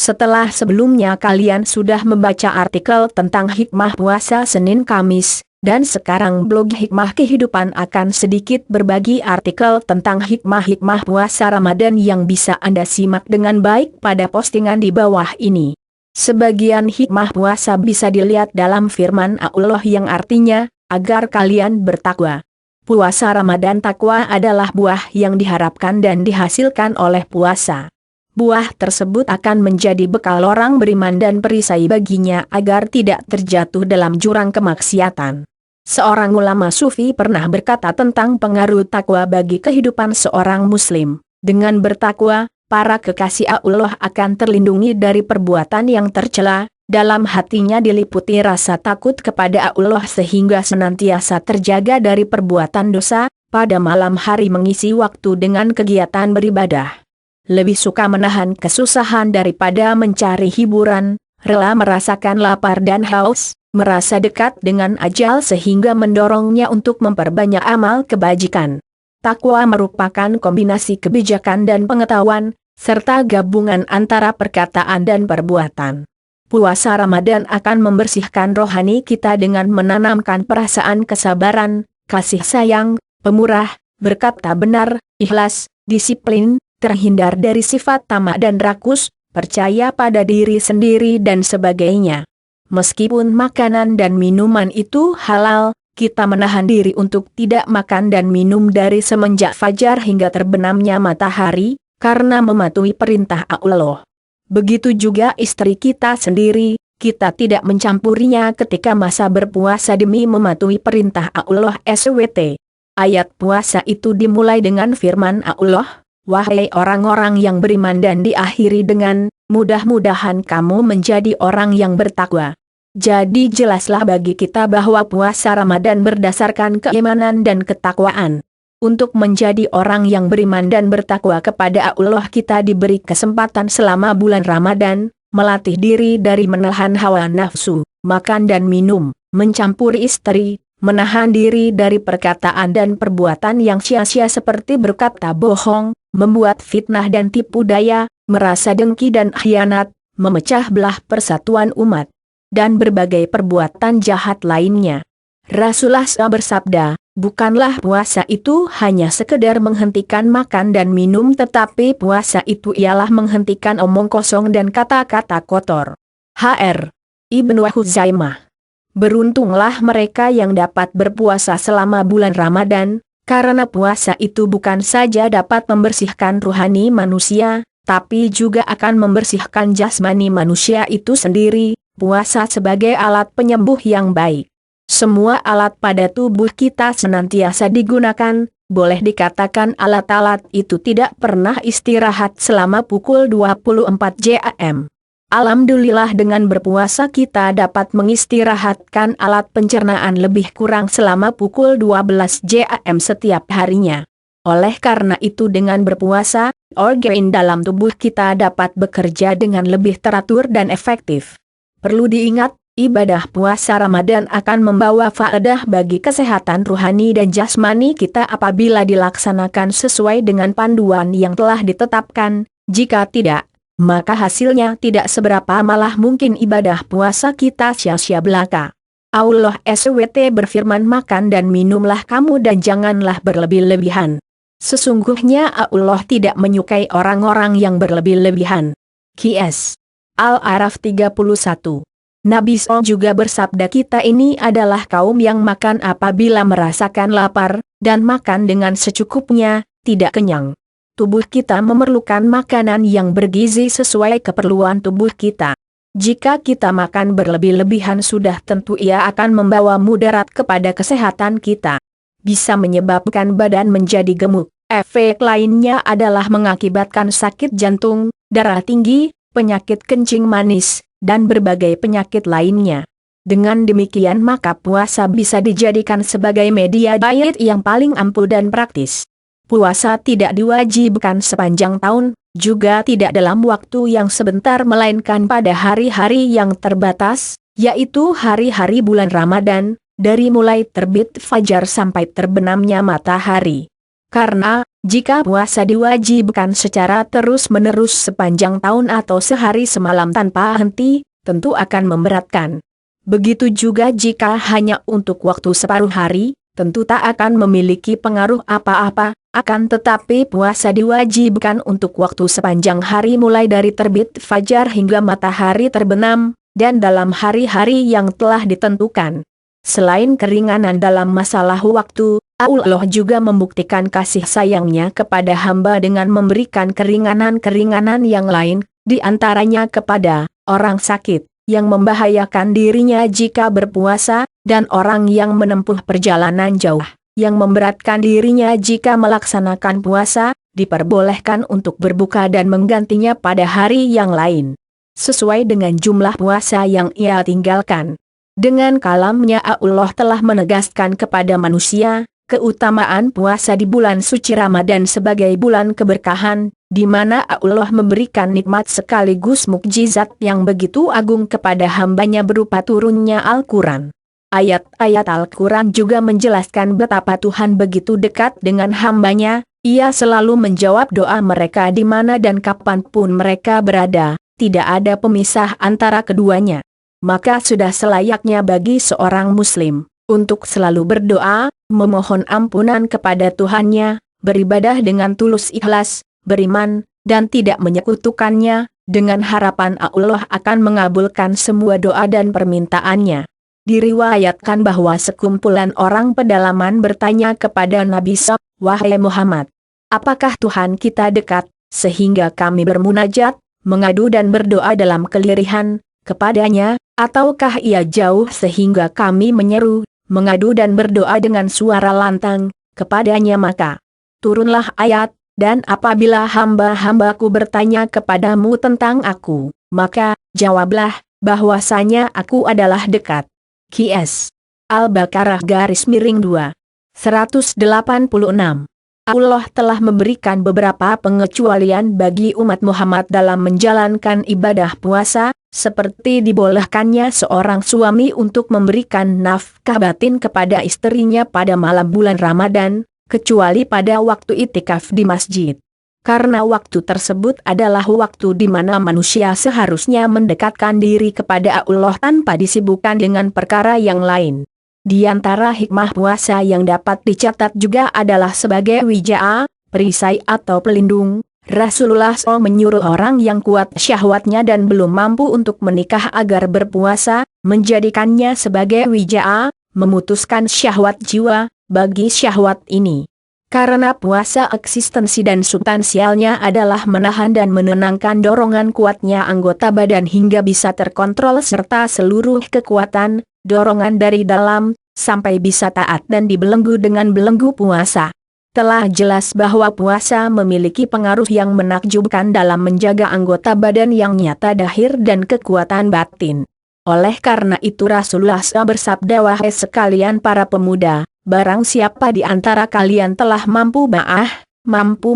Setelah sebelumnya kalian sudah membaca artikel tentang hikmah puasa Senin Kamis, dan sekarang blog Hikmah Kehidupan akan sedikit berbagi artikel tentang hikmah-hikmah puasa Ramadan yang bisa Anda simak dengan baik pada postingan di bawah ini. Sebagian hikmah puasa bisa dilihat dalam firman Allah yang artinya, agar kalian bertakwa. Puasa Ramadan takwa adalah buah yang diharapkan dan dihasilkan oleh puasa. Buah tersebut akan menjadi bekal orang beriman dan perisai baginya agar tidak terjatuh dalam jurang kemaksiatan. Seorang ulama sufi pernah berkata tentang pengaruh takwa bagi kehidupan seorang muslim. Dengan bertakwa, para kekasih Allah akan terlindungi dari perbuatan yang tercela, dalam hatinya diliputi rasa takut kepada Allah sehingga senantiasa terjaga dari perbuatan dosa, pada malam hari mengisi waktu dengan kegiatan beribadah. Lebih suka menahan kesusahan daripada mencari hiburan, rela merasakan lapar dan haus, merasa dekat dengan ajal sehingga mendorongnya untuk memperbanyak amal kebajikan. Takwa merupakan kombinasi kebijakan dan pengetahuan, serta gabungan antara perkataan dan perbuatan. Puasa Ramadan akan membersihkan rohani kita dengan menanamkan perasaan kesabaran, kasih sayang, pemurah, berkata benar, ikhlas, disiplin, terhindar dari sifat tamak dan rakus, percaya pada diri sendiri dan sebagainya. Meskipun makanan dan minuman itu halal, kita menahan diri untuk tidak makan dan minum dari semenjak fajar hingga terbenamnya matahari, karena mematuhi perintah Allah. Begitu juga istri kita sendiri, kita tidak mencampurinya ketika masa berpuasa demi mematuhi perintah Allah SWT. Ayat puasa itu dimulai dengan firman Allah, "Wahai orang-orang yang beriman," dan diakhiri dengan, "Mudah-mudahan kamu menjadi orang yang bertakwa." Jadi jelaslah bagi kita bahwa puasa Ramadan berdasarkan keimanan dan ketakwaan. Untuk menjadi orang yang beriman dan bertakwa kepada Allah kita diberi kesempatan selama bulan Ramadan, melatih diri dari menahan hawa nafsu, makan dan minum, mencampuri istri, menahan diri dari perkataan dan perbuatan yang sia-sia seperti berkata bohong, membuat fitnah dan tipu daya, merasa dengki dan khianat, memecah belah persatuan umat, dan berbagai perbuatan jahat lainnya. Rasulullah bersabda, "Bukanlah puasa itu hanya sekedar menghentikan makan dan minum, tetapi puasa itu ialah menghentikan omong kosong dan kata-kata kotor." Hr. Ibnu Huzaimah. Beruntunglah mereka yang dapat berpuasa selama bulan Ramadan, karena puasa itu bukan saja dapat membersihkan rohani manusia, tapi juga akan membersihkan jasmani manusia itu sendiri. Puasa sebagai alat penyembuh yang baik. Semua alat pada tubuh kita senantiasa digunakan, boleh dikatakan alat-alat itu tidak pernah istirahat selama pukul 24 jam. Alhamdulillah dengan berpuasa kita dapat mengistirahatkan alat pencernaan lebih kurang selama pukul 12 jam setiap harinya. Oleh karena itu dengan berpuasa, organ dalam tubuh kita dapat bekerja dengan lebih teratur dan efektif. Perlu diingat, ibadah puasa Ramadan akan membawa faedah bagi kesehatan rohani dan jasmani kita apabila dilaksanakan sesuai dengan panduan yang telah ditetapkan. Jika tidak, maka hasilnya tidak seberapa, malah mungkin ibadah puasa kita sia-sia belaka. Allah SWT berfirman, "Makan dan minumlah kamu dan janganlah berlebih-lebihan. Sesungguhnya Allah tidak menyukai orang-orang yang berlebih-lebihan." Qs. Al-A'raf 31. Nabi SAW juga bersabda, kita ini adalah kaum yang makan apabila merasakan lapar, dan makan dengan secukupnya, tidak kenyang. Tubuh kita memerlukan makanan yang bergizi sesuai keperluan tubuh kita. Jika kita makan berlebih-lebihan sudah tentu ia akan membawa mudarat kepada kesehatan kita. Bisa menyebabkan badan menjadi gemuk. Efek lainnya adalah mengakibatkan sakit jantung, darah tinggi, penyakit kencing manis, dan berbagai penyakit lainnya. Dengan demikian maka puasa bisa dijadikan sebagai media diet yang paling ampuh dan praktis. Puasa tidak diwajibkan sepanjang tahun, juga tidak dalam waktu yang sebentar melainkan pada hari-hari yang terbatas, yaitu hari-hari bulan Ramadan, dari mulai terbit fajar sampai terbenamnya matahari. Karena Jika puasa diwajibkan secara terus-menerus sepanjang tahun atau sehari semalam tanpa henti, tentu akan memberatkan. Begitu juga jika hanya untuk waktu separuh hari, tentu tak akan memiliki pengaruh apa-apa, akan tetapi puasa diwajibkan untuk waktu sepanjang hari mulai dari terbit fajar hingga matahari terbenam, dan dalam hari-hari yang telah ditentukan. Selain keringanan dalam masalah waktu, Allah juga membuktikan kasih sayangnya kepada hamba dengan memberikan keringanan-keringanan yang lain, di antaranya kepada orang sakit, yang membahayakan dirinya jika berpuasa, dan orang yang menempuh perjalanan jauh, yang memberatkan dirinya jika melaksanakan puasa, diperbolehkan untuk berbuka dan menggantinya pada hari yang lain, sesuai dengan jumlah puasa yang ia tinggalkan. Dengan kalamnya Allah telah menegaskan kepada manusia, keutamaan puasa di bulan suci Ramadan sebagai bulan keberkahan, di mana Allah memberikan nikmat sekaligus mukjizat yang begitu agung kepada hambanya berupa turunnya Al-Quran. Ayat-ayat Al-Quran juga menjelaskan betapa Tuhan begitu dekat dengan hambanya, ia selalu menjawab doa mereka di mana dan kapanpun mereka berada, tidak ada pemisah antara keduanya. Maka sudah selayaknya bagi seorang muslim untuk selalu berdoa, memohon ampunan kepada Tuhannya, beribadah dengan tulus ikhlas, beriman, dan tidak menyekutukannya, dengan harapan Allah akan mengabulkan semua doa dan permintaannya. Diriwayatkan bahwa sekumpulan orang pedalaman bertanya kepada Nabi SAW, "Wahai Muhammad, apakah Tuhan kita dekat, sehingga kami bermunajat, mengadu dan berdoa dalam kelirihan kepadanya, ataukah ia jauh sehingga kami menyeru, mengadu dan berdoa dengan suara lantang kepadanya?" Maka turunlah ayat, "Dan apabila hamba-hambaku bertanya kepadamu tentang aku, maka jawablah bahwasanya aku adalah dekat." Qs. Al-Baqarah _2 186. Allah telah memberikan beberapa pengecualian bagi umat Muhammad dalam menjalankan ibadah puasa, seperti dibolehkannya seorang suami untuk memberikan nafkah batin kepada istrinya pada malam bulan Ramadan, kecuali pada waktu itikaf di masjid. Karena waktu tersebut adalah waktu di mana manusia seharusnya mendekatkan diri kepada Allah tanpa disibukkan dengan perkara yang lain. Di antara hikmah puasa yang dapat dicatat juga adalah sebagai wijaa, perisai atau pelindung. Rasulullah SAW menyuruh orang yang kuat syahwatnya dan belum mampu untuk menikah agar berpuasa, menjadikannya sebagai wijaa, memutuskan syahwat jiwa bagi syahwat ini. Karena puasa eksistensi dan substansialnya adalah menahan dan menenangkan dorongan kuatnya anggota badan hingga bisa terkontrol serta seluruh kekuatan, dorongan dari dalam, sampai bisa taat dan dibelenggu dengan belenggu puasa. Telah jelas bahwa puasa memiliki pengaruh yang menakjubkan dalam menjaga anggota badan yang nyata dahir dan kekuatan batin. Oleh karena itu Rasulullah SAW bersabda, "Wahai sekalian para pemuda, barang siapa di antara kalian telah mampu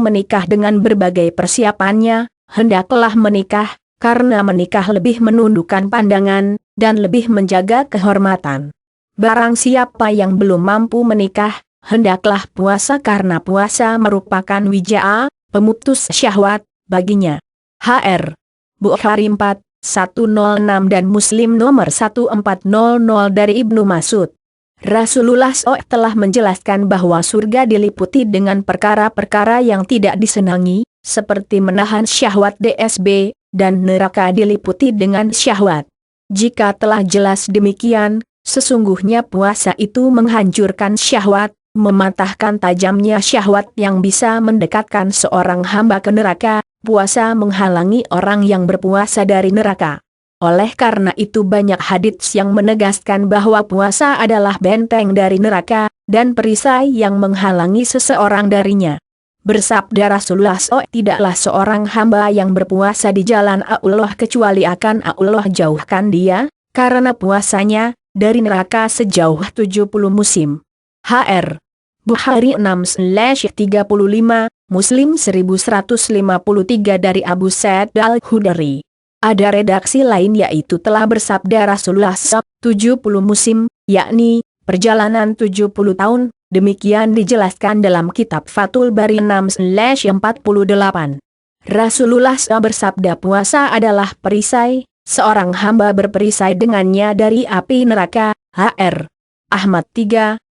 menikah dengan berbagai persiapannya, hendaklah menikah, karena menikah lebih menundukkan pandangan, dan lebih menjaga kehormatan. Barang siapa yang belum mampu menikah, hendaklah puasa karena puasa merupakan wijaa, pemutus syahwat, baginya." Hr. Bukhari 4106 dan Muslim nomor 1400 dari Ibnu Mas'ud. Rasulullah SAW telah menjelaskan bahwa surga diliputi dengan perkara-perkara yang tidak disenangi, seperti menahan syahwat DSB, dan neraka diliputi dengan syahwat. Jika telah jelas demikian, sesungguhnya puasa itu menghancurkan syahwat, mematahkan tajamnya syahwat yang bisa mendekatkan seorang hamba ke neraka. Puasa menghalangi orang yang berpuasa dari neraka. Oleh karena itu banyak hadits yang menegaskan bahwa puasa adalah benteng dari neraka, dan perisai yang menghalangi seseorang darinya. Bersabda Rasulullah SAW, "Tidaklah seorang hamba yang berpuasa di jalan Allah kecuali akan Allah jauhkan dia, karena puasanya, dari neraka sejauh 70 musim." Hr. Bukhari 6/35, Muslim 1153 dari Abu Sa'id Al-Khudri. Ada redaksi lain yaitu telah bersabda Rasulullah SAW, 70 musim, yakni perjalanan 70 tahun, Demikian dijelaskan dalam kitab Fathul Bari 6/48. Rasulullah SAW bersabda puasa adalah perisai, seorang hamba berperisai dengannya dari api neraka. Hr. Ahmad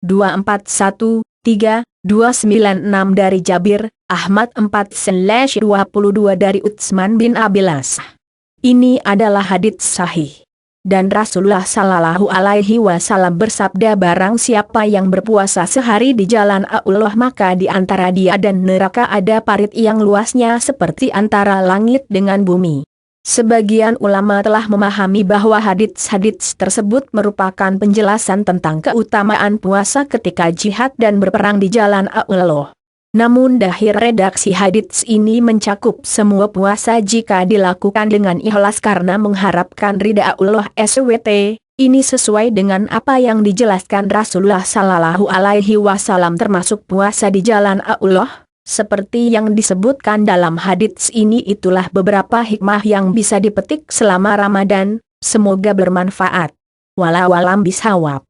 3-241-3-296 dari Jabir, Ahmad 4/22 dari Utsman bin Abilas. Ini adalah hadits sahih. Dan Rasulullah Sallallahu Alaihi Wasallam bersabda barang siapa yang berpuasa sehari di jalan Allah maka di antara dia dan neraka ada parit yang luasnya seperti antara langit dengan bumi. Sebagian ulama telah memahami bahwa hadits-hadits tersebut merupakan penjelasan tentang keutamaan puasa ketika jihad dan berperang di jalan Allah. Namun dahir redaksi hadits ini mencakup semua puasa jika dilakukan dengan ikhlas karena mengharapkan ridha Allah SWT. Ini sesuai dengan apa yang dijelaskan Rasulullah Sallallahu Alaihi Wasallam termasuk puasa di jalan Allah. Seperti yang disebutkan dalam hadits ini itulah beberapa hikmah yang bisa dipetik selama Ramadan. Semoga bermanfaat. Wallahu a'lam bishawab.